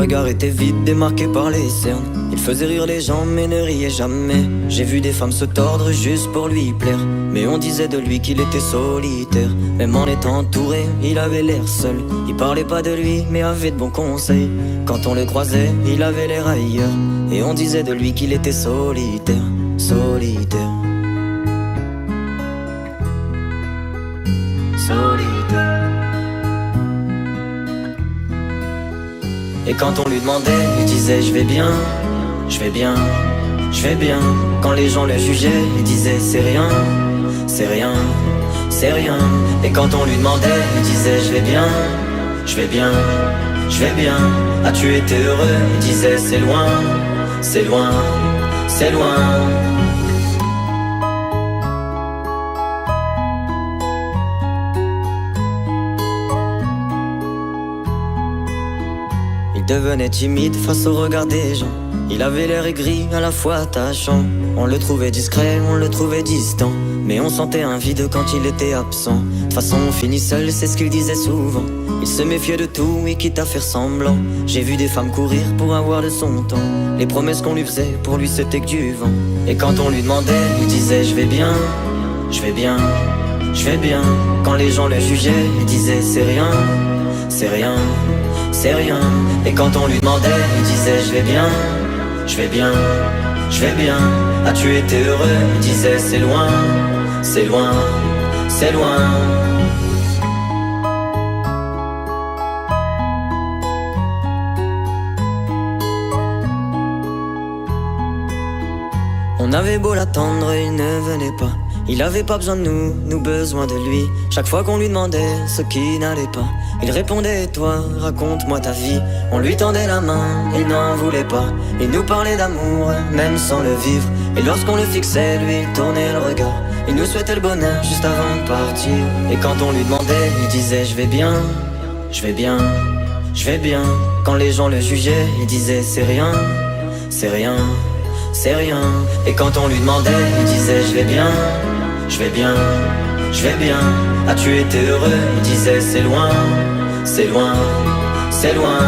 regard était vide, démarqué par les cernes. Il faisait rire les gens mais ne riait jamais. J'ai vu des femmes se tordre juste pour lui plaire, mais on disait de lui qu'il était solitaire. Même en étant entouré, il avait l'air seul. Il parlait pas de lui mais avait de bons conseils. Quand on le croisait, il avait l'air ailleurs, et on disait de lui qu'il était solitaire. Solitaire. Solitaire. Et quand on lui demandait, il disait je vais bien, je vais bien, je vais bien. Quand les gens le jugeaient, il disait c'est rien, c'est rien, c'est rien. Et quand on lui demandait, il disait je vais bien, je vais bien, je vais bien. As-tu été heureux? Il disait c'est loin, c'est loin, c'est loin. Il devenait timide face au regard des gens. Il avait l'air aigri, à la fois attachant. On le trouvait discret, on le trouvait distant, mais on sentait un vide quand il était absent. De toute façon on finit seul, c'est ce qu'il disait souvent. Il se méfiait de tout et quitte à faire semblant. J'ai vu des femmes courir pour avoir de son temps. Les promesses qu'on lui faisait, pour lui c'était que du vent. Et quand on lui demandait, il disait je vais bien, je vais bien, je vais bien. Quand les gens le jugeaient, il disait c'est rien, c'est rien, c'est rien. Et quand on lui demandait, il disait je vais bien, je vais bien, je vais bien. As-tu été heureux? Il disait c'est loin, c'est loin, c'est loin. On avait beau l'attendre, il ne venait pas. Il avait pas besoin de nous, nous besoin de lui. Chaque fois qu'on lui demandait ce qui n'allait pas, il répondait toi, raconte-moi ta vie. On lui tendait la main, il n'en voulait pas. Il nous parlait d'amour, même sans le vivre. Et lorsqu'on le fixait, lui il tournait le regard. Il nous souhaitait le bonheur juste avant de partir. Et quand on lui demandait, il disait je vais bien, je vais bien, je vais bien. Quand les gens le jugeaient, il disait c'est rien, c'est rien, c'est rien. Et quand on lui demandait, il disait je vais bien, je vais bien, je vais bien. As-tu été heureux? Il disait c'est loin, c'est loin, c'est loin.